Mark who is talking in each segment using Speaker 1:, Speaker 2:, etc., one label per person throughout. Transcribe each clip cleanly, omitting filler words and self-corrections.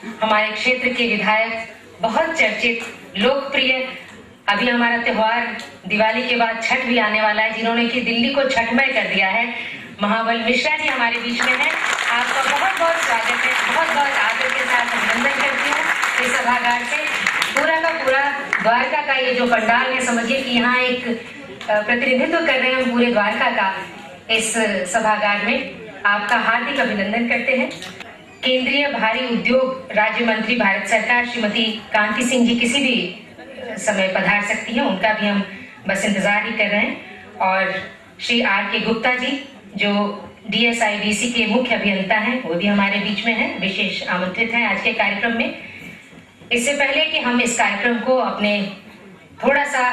Speaker 1: हमारे क्षेत्र के विधायक, बहुत चर्चित, लोकप्रिय, अभी हमारा त्योहार दिवाली के बाद छठ भी आने वाला है, जिन्होंने कि दिल्ली को छठमय कर दिया है, महाबल मिश्रा जी हमारे बीच में है। आपका बहुत बहुत स्वागत है, बहुत बहुत आदर के साथ अभिनंदन करती हूँ। इस सभागार से पूरा का पूरा द्वारका का ये जो पंडाल है, समझिए कि यहाँ एक प्रतिनिधित्व कर रहे हैं हम पूरे द्वारका का। इस सभागार में आपका हार्दिक अभिनंदन करते हैं। केंद्रीय भारी उद्योग राज्य मंत्री भारत सरकार श्रीमती कांति सिंह जी किसी भी समय पधार सकती हैं, उनका भी हम बस इंतजार ही कर रहे हैं। और श्री आर के गुप्ता जी जो DSIDC के मुख्य अभियंता हैं, वो भी हमारे बीच में हैं, विशेष आमंत्रित हैं आज के कार्यक्रम में। इससे पहले कि हम इस कार्यक्रम को अपने थोड़ा सा,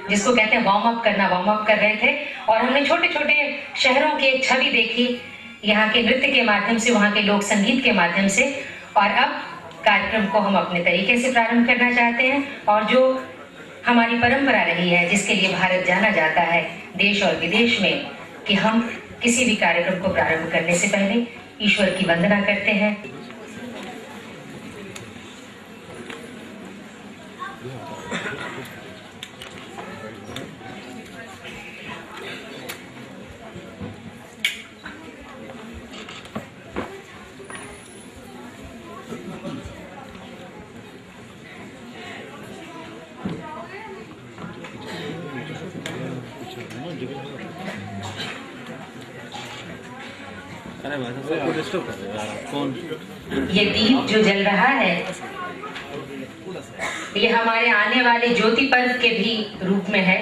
Speaker 1: जिसको कहते हैं वार्म अप करना, वार्म अप कर रहे थे और हमने छोटे छोटे शहरों की एक छवि देखी, यहाँ के नृत्य के माध्यम से, वहाँ के लोक संगीत के माध्यम से। और अब कार्यक्रम को हम अपने तरीके से प्रारंभ करना चाहते हैं और जो हमारी परंपरा रही है, जिसके लिए भारत जाना जाता है देश और विदेश में, कि हम किसी भी कार्यक्रम को प्रारंभ करने से पहले ईश्वर की वंदना करते हैं। ये दीप जो जल रहा है, ये हमारे आने वाले ज्योति पर्व के भी रूप में है।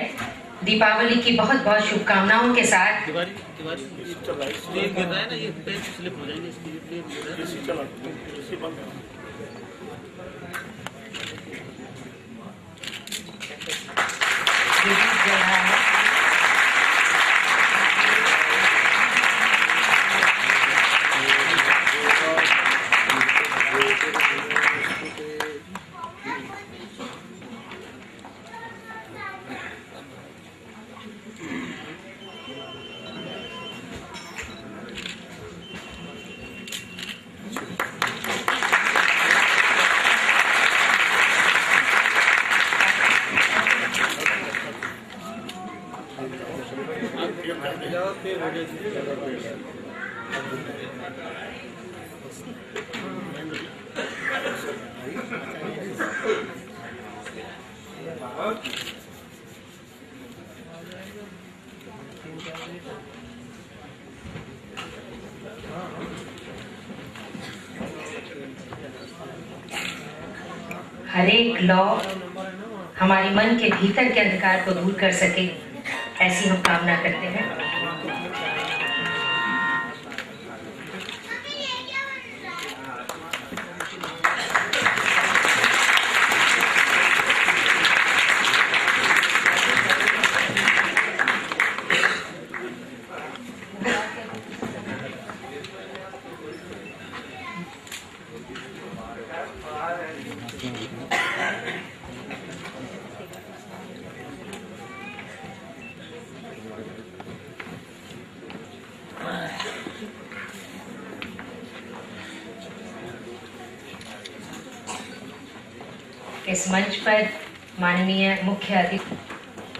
Speaker 1: दीपावली की बहुत बहुत शुभकामनाओं के साथ हर एक लौ हमारे मन के भीतर के अंधकार को दूर कर सके, ऐसी हम कामना करते हैं। इस मंच पर माननीय मुख्य अतिथि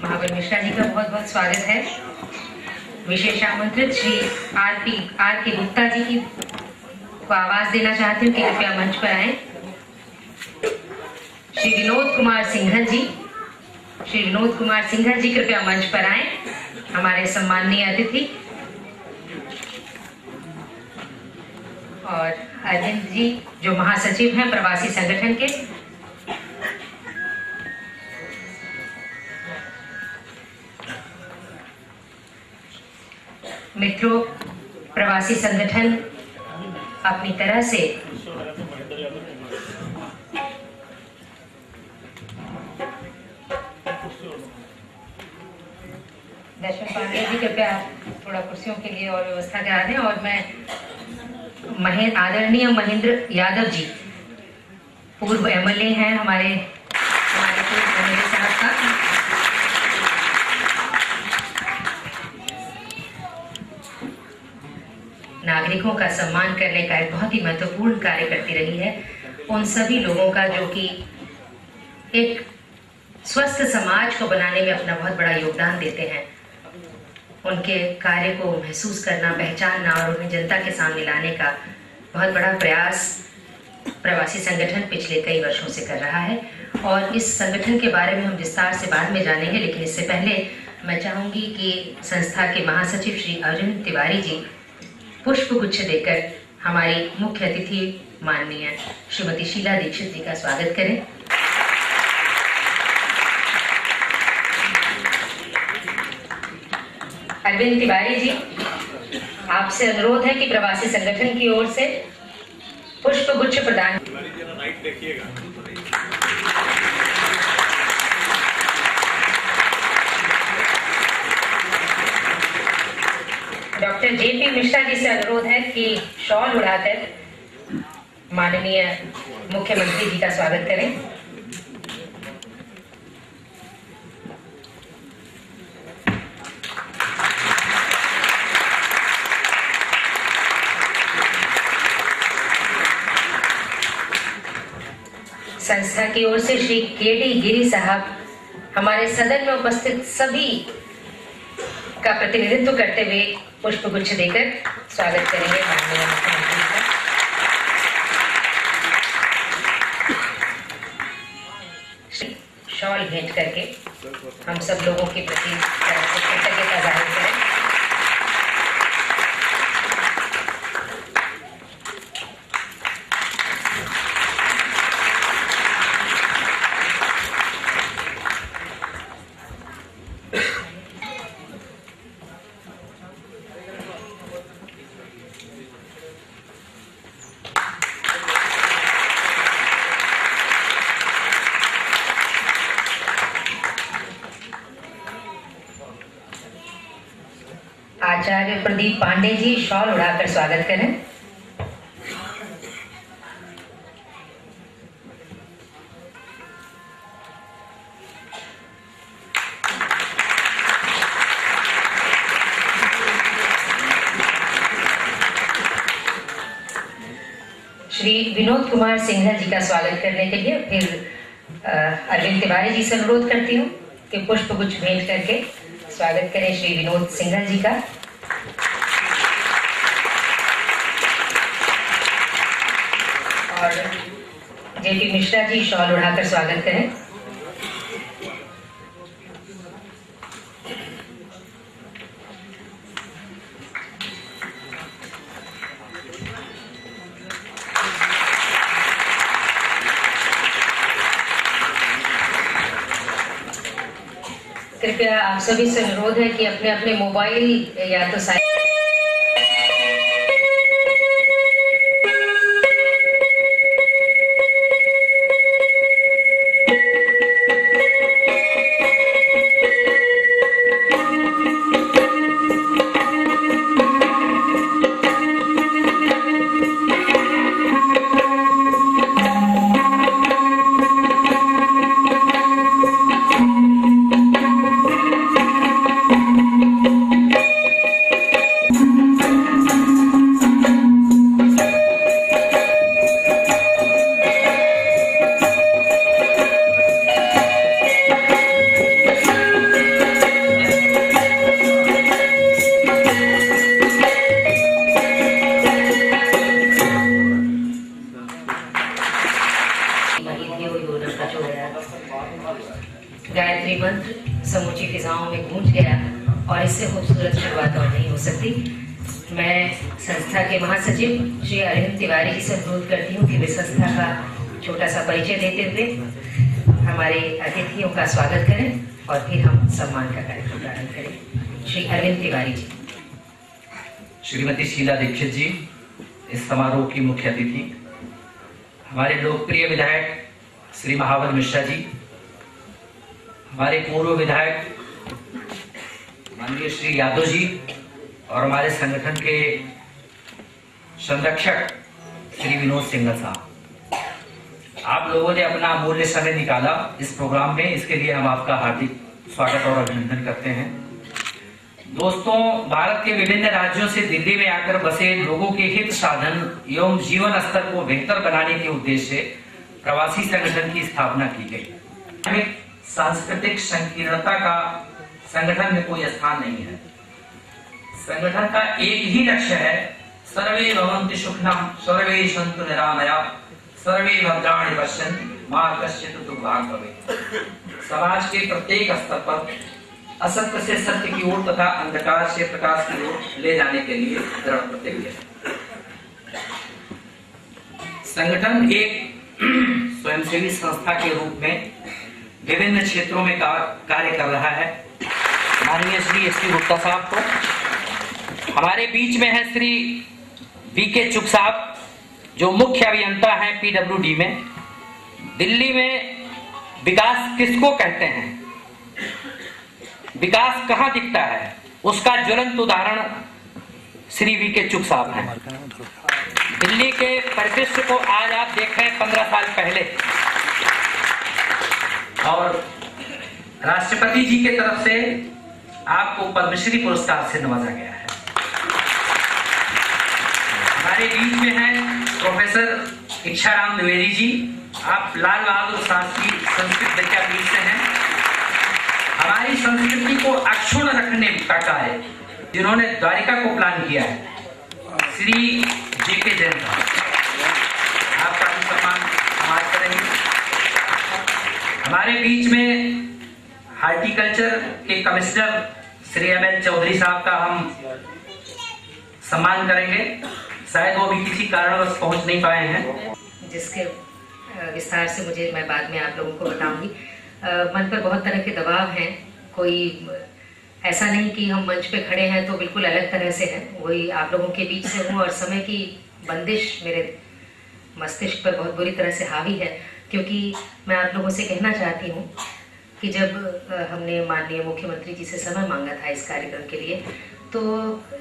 Speaker 1: महाबल मिश्रा जी का बहुत बहुत स्वागत है। विशेष आमंत्रित श्री आर के गुप्ता जी की को आवाज देना चाहती हूँ कि कृपया मंच पर आए। श्री विनोद कुमार सिंघल जी कृपया मंच पर आए, हमारे सम्माननीय अतिथि। और अरविंद जी जो महासचिव हैं प्रवासी संगठन के। मित्रों, प्रवासी संगठन अपनी तरह से दर्शन पांडे जी कृपया थोड़ा कुर्सियों के लिए और व्यवस्था करा दें। और मैं आदरणीय महेंद्र यादव जी, पूर्व MLA हैं हमारे MLA साहब का। नागरिकों का सम्मान करने का एक बहुत ही महत्वपूर्ण कार्य करती रही है। उन सभी लोगों का जो कि एक स्वस्थ समाज को बनाने में अपना बहुत बड़ा योगदान देते हैं। उनके कार्य को महसूस करना, पहचानना और उन्हें जनता के सामने लाने का बहुत बड़ा प्रयास प्रवासी संगठन पिछले कई वर्षों से कर रहा है। और इस संगठन के बारे में हम विस्तार से बाद में जानेंगे, लेकिन इससे पहले मैं चाहूंगी कि संस्था के महासचिव श्री अरविंद तिवारी जी पुष्प गुच्छ देकर हमारी मुख्य अतिथि माननीय श्रीमती शीला दीक्षित जी का स्वागत करें। अरविंद तिवारी जी, आपसे अनुरोध है कि प्रवासी संगठन की ओर से पुष्प गुच्छ प्रदान। डॉक्टर जेपी मिश्रा जी से अनुरोध है कि शॉल उड़ाकर माननीय मुख्यमंत्री जी का स्वागत करें। संस्था की ओर से श्री केडी गिरी साहब हमारे सदन में उपस्थित सभी का प्रतिनिधित्व करते हुए पुष्प गुच्छ देकर स्वागत करेंगे माननीय मुख्यमंत्री का। शॉल भेंट करके हम सब लोगों के प्रति कृतज्ञता जाहिर करें। आचार्य प्रदीप पांडे जी शॉल उड़ाकर स्वागत करें। श्री विनोद कुमार सिंघल जी का स्वागत करने के लिए फिर अरविंद तिवारी जी से अनुरोध करती हूँ कि पुष्प गुच्छ भेंट करके स्वागत करें श्री विनोद सिंघल जी का। और जेपी मिश्रा जी शॉल उड़ाकर स्वागत करें। कृपया आप सभी से अनुरोध है कि अपने अपने मोबाइल या तो गायत्री मंत्र समूची फिजाओं में गूंज गया और इससे खूबसूरत शुरुआत और नहीं हो सकती। मैं संस्था के महासचिव श्री अरविंद तिवारी जी से अनुरोध करती हूँ कि वे संस्था का छोटा सा परिचय देते हुए हमारे अतिथियों का स्वागत करें और फिर हम सम्मान का कार्यक्रम प्रारंभ करें। श्री अरविंद तिवारी जी।
Speaker 2: श्रीमती शीला दीक्षित जी इस समारोह की मुख्य अतिथि, हमारे लोकप्रिय विधायक श्री महाबल मिश्रा जी, हमारे पूर्व विधायक माननीय श्री यादव जी और हमारे संगठन के संरक्षक श्री विनोद सिंघल साहब, आप लोगों ने अपना अमूल्य समय निकाला इस प्रोग्राम में, इसके लिए हम आपका हार्दिक स्वागत और अभिनंदन करते हैं। दोस्तों, भारत के विभिन्न राज्यों से दिल्ली में आकर बसे लोगों के हित साधन एवं जीवन स्तर को बेहतर बनाने के उद्देश्य से प्रवासी संगठन की स्थापना की गई। सांस्कृतिक संकीर्णता का संगठन में कोई स्थान नहीं है। संगठन का एक ही लक्ष्य है, सर्वे भवन्तु सुखिनः सर्वे सन्तु निरामयाः सर्वे भद्राणि पश्यन्तु मा कश्चित् दुर्भाग् भवेत्। समाज के प्रत्येक स्तर पर असत्य से सत्य की ओर तथा अंधकार से प्रकाश की ओर ले जाने के लिए दृढ़ प्रतिज्ञ है। संगठन एक स्वयंसेवी संस्था के रूप में विभिन्न क्षेत्रों में कार्य कर रहा है। माननीय श्री एस.टी. गुप्ता साहब को हमारे बीच में है श्री वी.के. चुग साहब, जो मुख्य अभियंता हैं PWD में। दिल्ली में विकास किसको कहते हैं, विकास कहां दिखता है, उसका ज्वलंत उदाहरण श्री वी.के. चुग साहब हैं। दिल्ली के परिदृश्य को आज आप देख रहे हैं 15 साल पहले, और राष्ट्रपति जी की तरफ से आपको पद्मश्री पुरस्कार से नवाजा गया है। हमारे बीच में है प्रोफेसर इच्छाराम द्विवेदी जी, आप लाल बहादुर शास्त्री संस्कृत विद्यापीठ से हैं। हमारी संस्कृति को अक्षुण्ण रखने का कार्य जिन्होंने द्वारिका को प्लान किया है, श्री J.K. जैन साहब, आपका भी सम्मान समाज करेंगे। हमारे बीच में हार्टिकल्चर के कमिश्नर श्री M.L. चौधरी साहब का हम सम्मान करेंगे। शायद वो भी किसी कारणवश पहुंच नहीं पाए हैं,
Speaker 1: जिसके विस्तार से मैं बाद में आप लोगों को बताऊंगी। मन पर बहुत तरह के दबाव हैं, कोई ऐसा नहीं कि हम मंच पे खड़े हैं तो बिल्कुल अलग तरह से हैं, वही आप लोगों के बीच से हूँ। और समय की बंदिश मेरे मस्तिष्क पर बहुत बुरी तरह से हावी है, क्योंकि मैं आप लोगों से कहना चाहती हूँ कि जब हमने माननीय मुख्यमंत्री जी से समय मांगा था इस कार्यक्रम के लिए, तो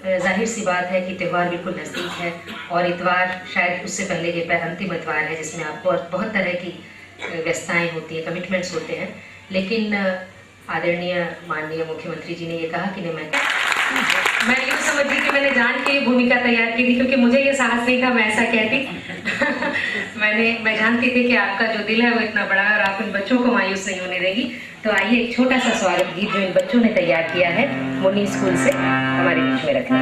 Speaker 1: जाहिर सी बात है कि त्यौहार बिल्कुल नज़दीक है, और इतवार शायद उससे पहले ये अंतिम इतवार है, जिसमें आपको बहुत तरह की व्यस्तताएं होती हैं, कमिटमेंट्स होते हैं। लेकिन आदरणीय माननीय मुख्यमंत्री जी ने ये कहा कि मैं यूँ समझी कि मैंने जान के भूमिका तैयार की थी, क्योंकि मुझे ये साहस नहीं था मैं ऐसा कहती। मैं जानती थी कि आपका जो दिल है वो इतना बड़ा है और आप इन बच्चों को मायूस नहीं होने देगी। तो आइए एक छोटा सा स्वागत गीत जो इन बच्चों ने तैयार किया है मुन्नी स्कूल से हमारे बीच में रखना।